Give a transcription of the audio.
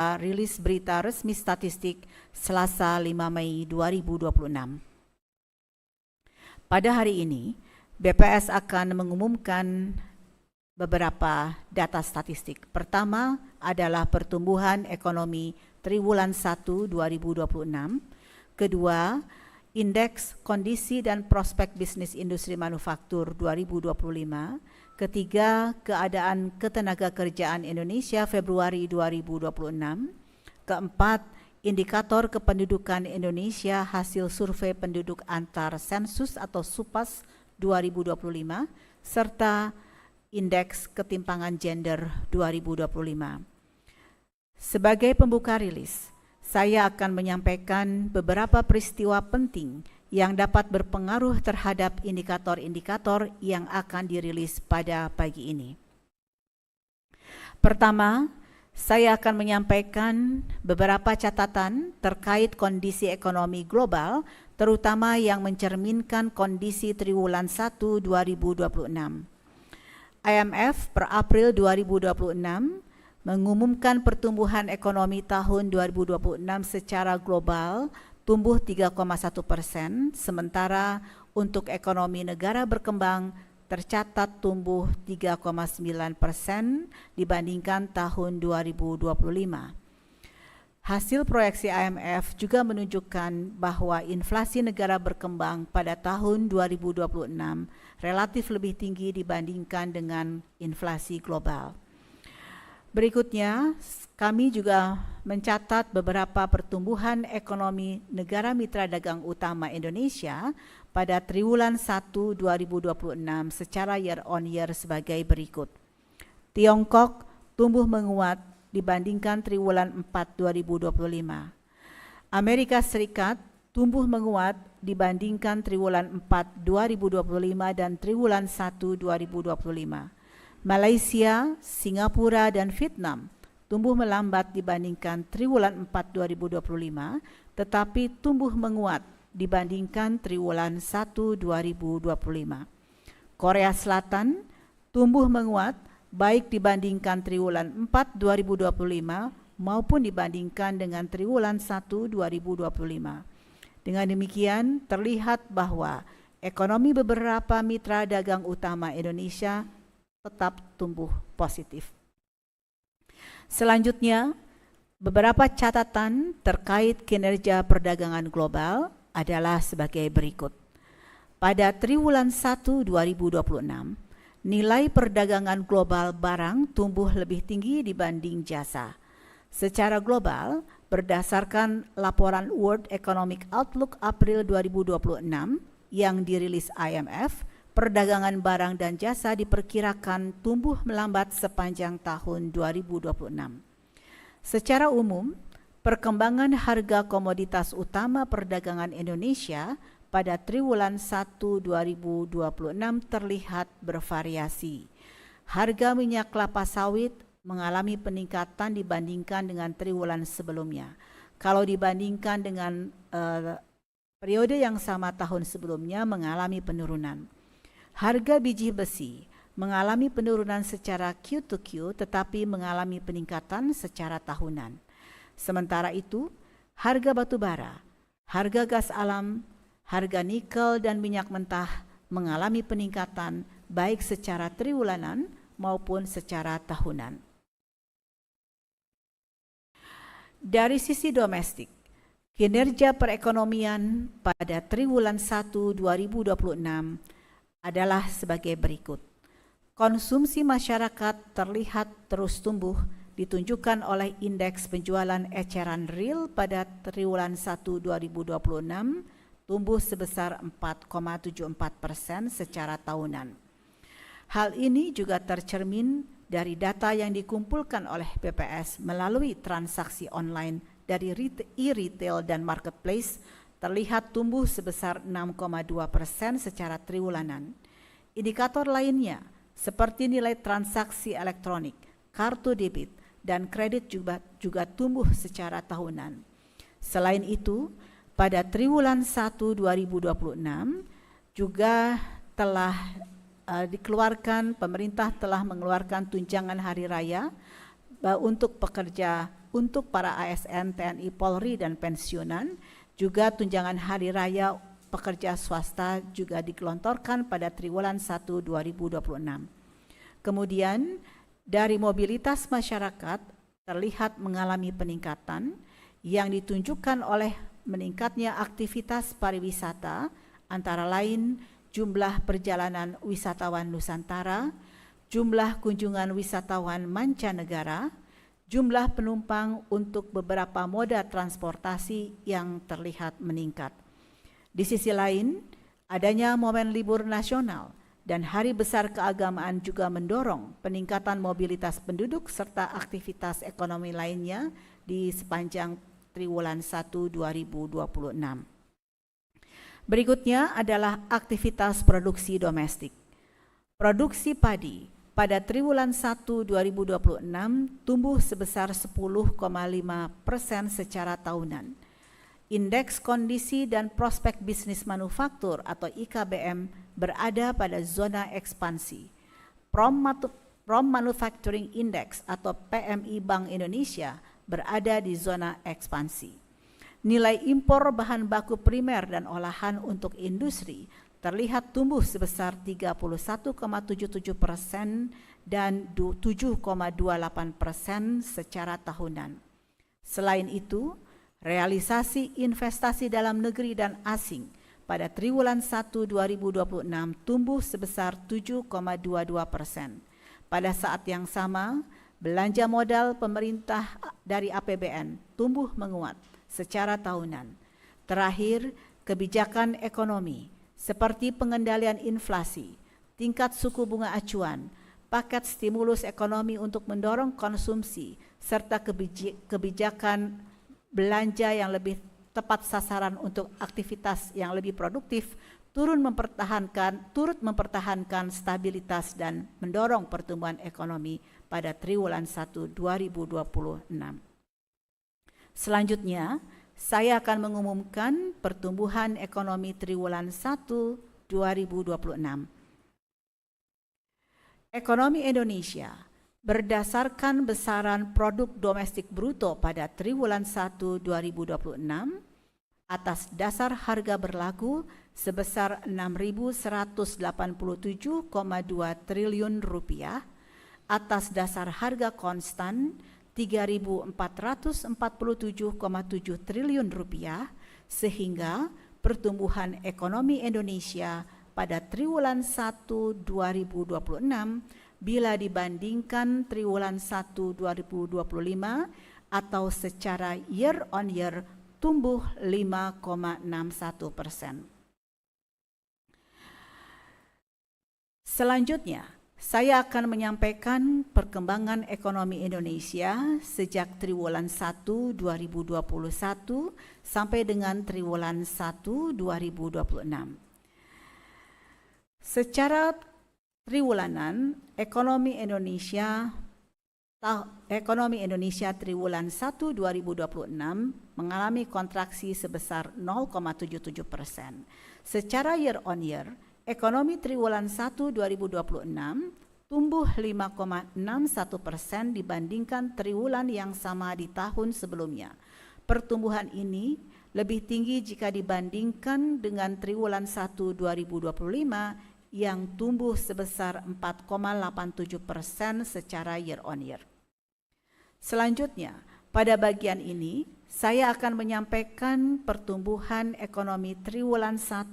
rilis berita resmi statistik Selasa 5 Mei 2026. Pada hari ini, BPS akan mengumumkan beberapa data statistik. Pertama adalah pertumbuhan ekonomi triwulan 1 2026. Kedua, indeks kondisi dan prospek bisnis industri manufaktur 2025. Ketiga, keadaan ketenagakerjaan Indonesia Februari 2026. Keempat, indikator kependudukan Indonesia hasil survei penduduk antar sensus atau SUPAS 2025 serta indeks ketimpangan gender 2025. Sebagai pembuka rilis, saya akan menyampaikan beberapa peristiwa penting yang dapat berpengaruh terhadap indikator-indikator yang akan dirilis pada pagi ini. Pertama, saya akan menyampaikan beberapa catatan terkait kondisi ekonomi global, terutama yang mencerminkan kondisi triwulan 1 2026. IMF per April 2026 mengumumkan pertumbuhan ekonomi tahun 2026 secara global tumbuh 3,1%, sementara untuk ekonomi negara berkembang tercatat tumbuh 3,9% dibandingkan tahun 2025. Hasil proyeksi IMF juga menunjukkan bahwa inflasi negara berkembang pada tahun 2026 relatif lebih tinggi dibandingkan dengan inflasi global. Berikutnya, kami juga mencatat beberapa pertumbuhan ekonomi negara mitra dagang utama Indonesia pada triwulan 1 2026 secara year on year sebagai berikut. Tiongkok tumbuh menguat dibandingkan triwulan 4 2025. Amerika Serikat tumbuh menguat dibandingkan triwulan 4 2025 dan triwulan 1 2025. Malaysia, Singapura, dan Vietnam tumbuh melambat dibandingkan triwulan 4 2025, tetapi tumbuh menguat dibandingkan triwulan 1 2025. Korea Selatan tumbuh menguat baik dibandingkan triwulan 4 2025 maupun dibandingkan dengan triwulan 1 2025. Dengan demikian, terlihat bahwa ekonomi beberapa mitra dagang utama Indonesia tetap tumbuh positif. Selanjutnya, beberapa catatan terkait kinerja perdagangan global adalah sebagai berikut. Pada triwulan 1 2026, nilai perdagangan global barang tumbuh lebih tinggi dibanding jasa. Secara global, berdasarkan laporan World Economic Outlook April 2026 yang dirilis IMF, perdagangan barang dan jasa diperkirakan tumbuh melambat sepanjang tahun 2026. Secara umum, perkembangan harga komoditas utama perdagangan Indonesia pada triwulan 1 2026 terlihat bervariasi. Harga minyak kelapa sawit mengalami peningkatan dibandingkan dengan triwulan sebelumnya. Kalau dibandingkan dengan periode yang sama tahun sebelumnya mengalami penurunan. Harga biji besi mengalami penurunan secara Q-to-Q tetapi mengalami peningkatan secara tahunan. Sementara itu, harga batu bara, harga gas alam, harga nikel dan minyak mentah mengalami peningkatan baik secara triwulanan maupun secara tahunan. Dari sisi domestik, kinerja perekonomian pada triwulan 1 2026 adalah sebagai berikut. Konsumsi masyarakat terlihat terus tumbuh, ditunjukkan oleh indeks penjualan eceran real pada triwulan 1 2026 tumbuh sebesar 4,74% secara tahunan. Hal ini juga tercermin dari data yang dikumpulkan oleh BPS melalui transaksi online dari e-retail dan marketplace terlihat tumbuh sebesar 6,2% secara triwulanan. Indikator lainnya seperti nilai transaksi elektronik, kartu debit, dan kredit juga tumbuh secara tahunan. Selain itu, pada triwulan 1 2026 juga telah pemerintah telah mengeluarkan tunjangan hari raya untuk pekerja untuk para ASN, TNI, Polri, dan pensiunan. Juga tunjangan hari raya pekerja swasta juga digelontorkan pada triwulan 1 2026. Kemudian dari mobilitas masyarakat terlihat mengalami peningkatan yang ditunjukkan oleh meningkatnya aktivitas pariwisata, antara lain jumlah perjalanan wisatawan Nusantara, jumlah kunjungan wisatawan mancanegara, jumlah penumpang untuk beberapa moda transportasi yang terlihat meningkat. Di sisi lain, adanya momen libur nasional dan hari besar keagamaan juga mendorong peningkatan mobilitas penduduk serta aktivitas ekonomi lainnya di sepanjang triwulan 1 2026. Berikutnya adalah aktivitas produksi domestik. Produksi padi pada triwulan 1 2026 tumbuh sebesar 10,5% secara tahunan. Indeks kondisi dan prospek bisnis manufaktur atau IKBM berada pada zona ekspansi. Prom Manufacturing Index atau PMI Bank Indonesia berada di zona ekspansi. Nilai impor bahan baku primer dan olahan untuk industri terlihat tumbuh sebesar 31,77% dan 7,28% secara tahunan. Selain itu, realisasi investasi dalam negeri dan asing pada triwulan 1 2026 tumbuh sebesar 7,22%. Pada saat yang sama, belanja modal pemerintah dari APBN tumbuh menguat secara tahunan. Terakhir, kebijakan ekonomi seperti pengendalian inflasi, tingkat suku bunga acuan, paket stimulus ekonomi untuk mendorong konsumsi, serta kebijakan belanja yang lebih tepat sasaran untuk aktivitas yang lebih produktif turut mempertahankan stabilitas dan mendorong pertumbuhan ekonomi pada triwulan 1 2026. Selanjutnya, saya akan mengumumkan pertumbuhan ekonomi triwulan 1 2026. Ekonomi Indonesia berdasarkan besaran produk domestik bruto pada triwulan 1 2026 atas dasar harga berlaku sebesar Rp6.187,2 triliun, atas dasar harga konstan Rp3.447,7 triliun, sehingga pertumbuhan ekonomi Indonesia pada triwulan 1 2026 bila dibandingkan triwulan 1 2025 atau secara year on year tumbuh 5,61%. Selanjutnya, saya akan menyampaikan perkembangan ekonomi Indonesia sejak triwulan 1 2021 sampai dengan triwulan 1 2026. Secara triwulanan, ekonomi Indonesia triwulan 1 2026 mengalami kontraksi sebesar 0,77%. Secara year on year, ekonomi triwulan 1 2026 tumbuh 5,61% dibandingkan triwulan yang sama di tahun sebelumnya. Pertumbuhan ini lebih tinggi jika dibandingkan dengan triwulan 1 2025 yang tumbuh sebesar 4,87% secara year on year. Selanjutnya, pada bagian ini saya akan menyampaikan pertumbuhan ekonomi triwulan 1